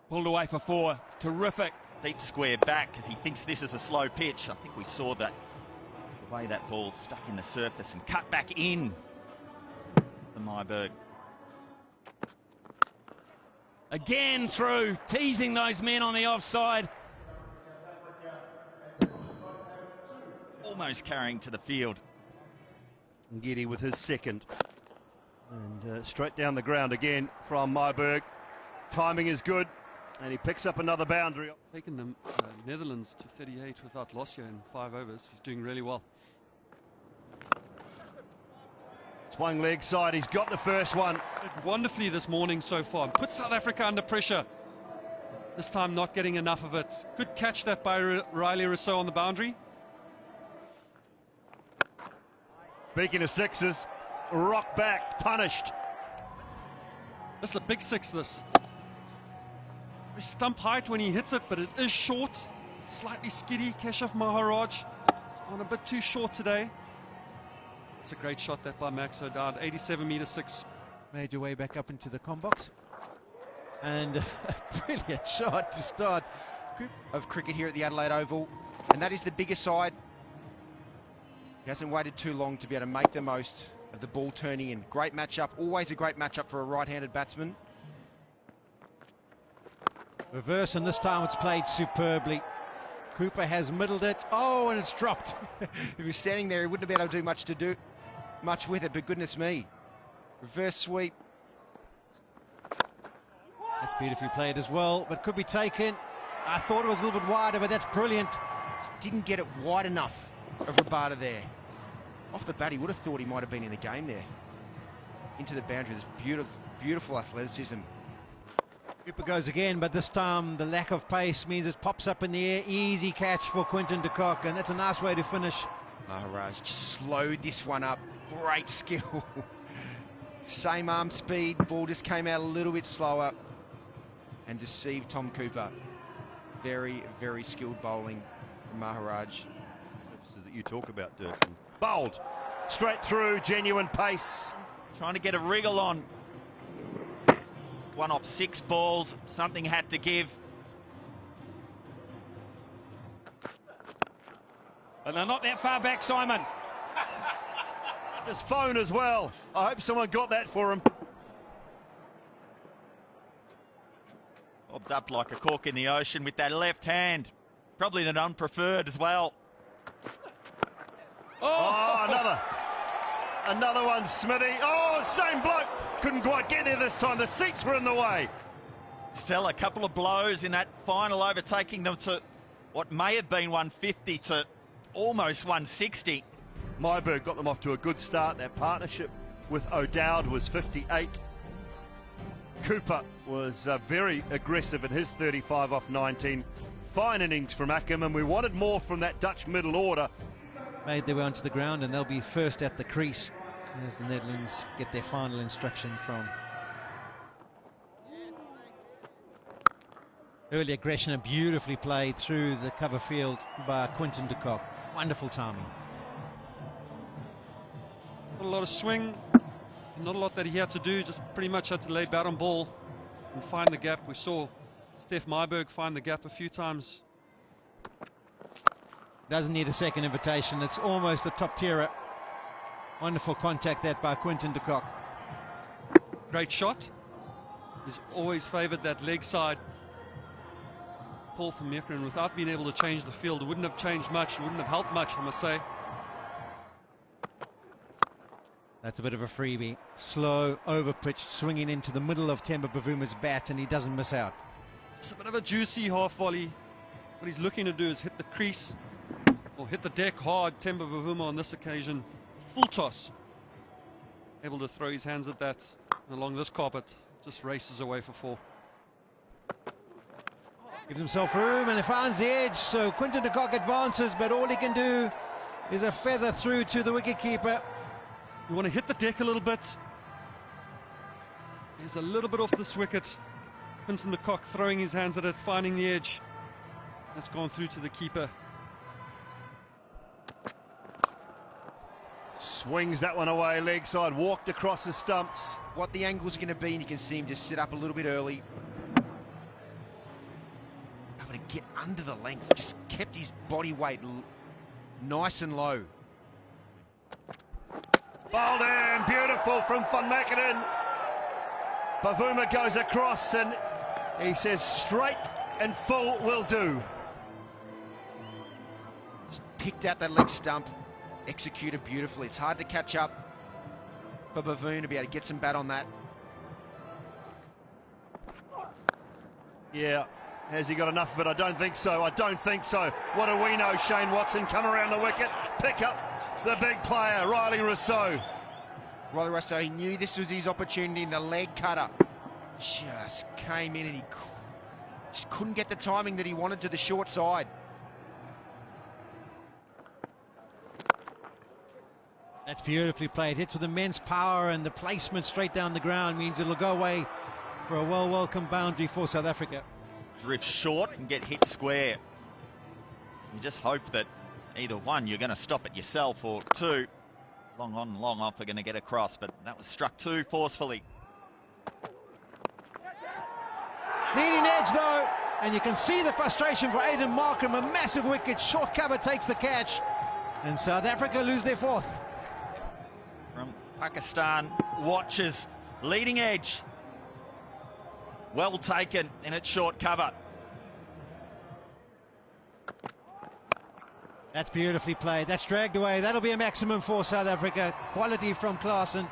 Pulled away for 4. Terrific. Deep square back as he thinks this is a slow pitch. I think we saw that the way that ball stuck in the surface and cut back in for Myberg. Again through, teasing those men on the offside. Almost carrying to the field. Ngidi with his second. And straight down the ground again from Myberg. Timing is good. And he picks up another boundary. Taken the Netherlands to 38 without loss here in 5 overs. He's doing really well. Swung leg side, he's got the first one. Did wonderfully this morning so far. Put South Africa under pressure. This time not getting enough of it. Good catch that by Riley Rousseau on the boundary. Speaking of sixes, rock back, punished. This is a big 6, this. Stump height when he hits it, but it is short. Slightly skiddy. Keshav Maharaj is on a bit too short today. It's a great shot that by Max O'Dowd. 87m6. Made your way back up into the com box. And a brilliant shot to start of cricket here at the Adelaide Oval. And that is the bigger side. He hasn't waited too long to be able to make the most of the ball turning in. Great matchup. Always a great matchup for a right-handed batsman. Reverse, and this time it's played superbly. Cooper has middled it. Oh, and it's dropped. If he was standing there, he wouldn't have been able to do much with it, but goodness me. Reverse sweep. That's beautifully played as well, but could be taken. I thought it was a little bit wider, but that's brilliant. Just didn't get it wide enough of Rabada there. Off the bat, he would have thought he might have been in the game there. Into the boundary. This beautiful, beautiful athleticism. Cooper goes again, but this time the lack of pace means it pops up in the air. Easy catch for Quinton de Kock, and that's a nice way to finish. Maharaj just slowed this one up. Great skill. Same arm speed, ball just came out a little bit slower and deceived Tom Cooper. Very, very skilled bowling from Maharaj. Purposes that you talk about, Dirksen. Bowled straight through, genuine pace. Trying to get a wriggle on. 1 off 6 balls, something had to give. And they're not that far back, Simon. His phone as well. I hope someone got that for him. Bobbed up like a cork in the ocean with that left hand. Probably the non-preferred as well. Oh, another one, Smithy. Oh, same bloke. Couldn't quite get there this time. The seats were in the way. Still a couple of blows in that final, overtaking them to what may have been 150 to almost 160. Myberg got them off to a good start. That partnership with O'Dowd was 58. Cooper was very aggressive in his 35 off 19. Fine innings from Ackerman, and we wanted more from that Dutch middle order. Made their way onto the ground, and they'll be first at the crease as the Netherlands get their final instruction from. Early aggression and beautifully played through the cover field by Quinton de Kock. Wonderful timing. Not a lot of swing, not a lot that he had to do, just pretty much had to lay bat on ball and find the gap. We saw Steph Myberg find the gap a few times. Doesn't need a second invitation. It's almost a top tierer. Wonderful contact that by Quinton de Kock. Great shot. He's always favoured that leg side. Paul from Mekeren, without being able to change the field, it wouldn't have changed much, it wouldn't have helped much, I must say. That's a bit of a freebie. Slow, over-pitched, swinging into the middle of Temba Bavuma's bat, and he doesn't miss out. It's a bit of a juicy half volley. What he's looking to do is hit the crease or hit the deck hard. Temba Bavuma on this occasion, full toss. Able to throw his hands at that, and along this carpet, just races away for 4. Gives himself room and he finds the edge, so Quinton de Kock advances, but all he can do is a feather through to the wicketkeeper. You want to hit the deck a little bit. He's a little bit off this wicket. Quinton de Kock throwing his hands at it, finding the edge. That's gone through to the keeper. Swings that one away, leg side, walked across the stumps. What the angle's going to be, and you can see him just sit up a little bit early. get under the length, just kept his body weight nice and low. Bowled in, beautiful from Van Mackinnon. Bavuma goes across and he says straight and full will do. Just picked out that leg stump, executed beautifully. It's hard to catch up for Bavuma to be able to get some bat on that. Yeah, has he got enough of it? I don't think so. I don't think so. What do we know? Shane Watson come around the wicket, pick up the big player, Riley Rousseau. Riley Rousseau, he knew this was his opportunity in the leg cutter. Just came in and he just couldn't get the timing that he wanted to the short side. That's beautifully played. Hits with immense power, and the placement straight down the ground means it'll go away for a welcome boundary for South Africa. Drift short and get hit square. You just hope that either one, you're going to stop it yourself, or two, long on, long off, are going to get across. But that was struck too forcefully. Leading edge though, and you can see the frustration for Aiden Markham. A massive wicket, short cover takes the catch, and South Africa lose their fourth. From Pakistan, watches, leading edge. Well taken in its short cover. That's beautifully played. That's dragged away. That'll be a maximum for South Africa. Quality from Klaasen.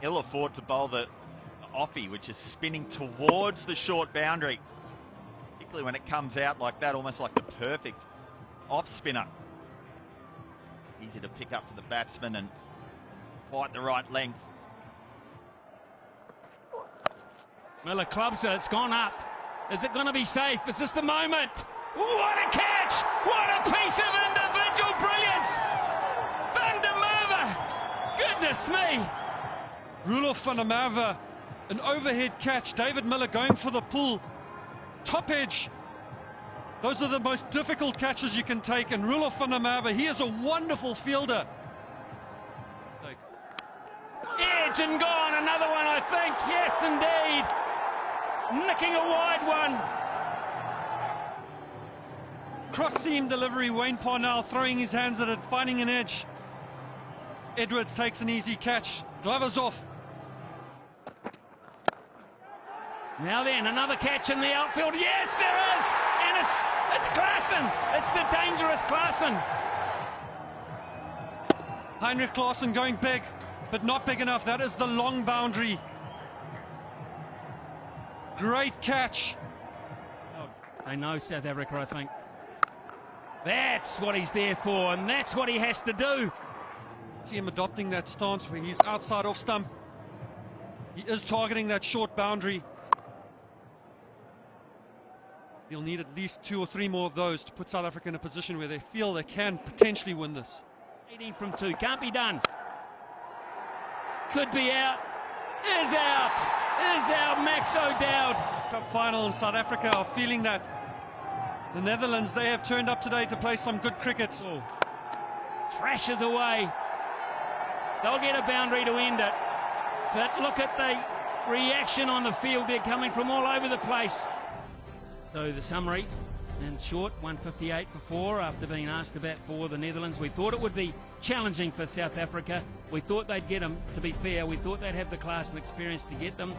He'll afford to bowl the offie, which is spinning towards the short boundary, particularly when it comes out like that, almost like the perfect off spinner. Easy to pick up for the batsman and quite the right length. Miller clubs it, it's gone up. Is it going to be safe? Is this the moment? What a catch! What a piece of individual brilliance! Van der Merwe! Goodness me! Roelof van der Merwe, an overhead catch. David Miller going for the pull. Top edge. Those are the most difficult catches you can take. And Roelof van der Merwe, he is a wonderful fielder. Edge and gone. Another one, I think. Yes, indeed. Nicking a wide one. Cross-seam delivery. Wayne Parnell throwing his hands at it, finding an edge. Edwards takes an easy catch. Glovers off. Now then, another catch in the outfield. Yes, there is. And it's Klaasen. It's the dangerous Klaasen. Heinrich Klaasen going big, but not big enough. That is the long boundary. Great catch. Oh, they know South Africa, I think. That's what he's there for, and that's what he has to do. See him adopting that stance where he's outside off stump. He is targeting that short boundary. He'll need at least 2 or 3 more of those to put South Africa in a position where they feel they can potentially win this. 18 from 2, can't be done. Could be out. Is out. Is out, Max O'Dowd. Cup final in South Africa are feeling that. The Netherlands, they have turned up today to play some good cricket. Oh. Thrashes away. They'll get a boundary to end it. But look at the reaction on the field. They're coming from all over the place. So the summary, in short, 158 for 4 after being asked to bat for the Netherlands. We thought it would be challenging for South Africa. We thought they'd get them, to be fair. We thought they'd have the class and experience to get them.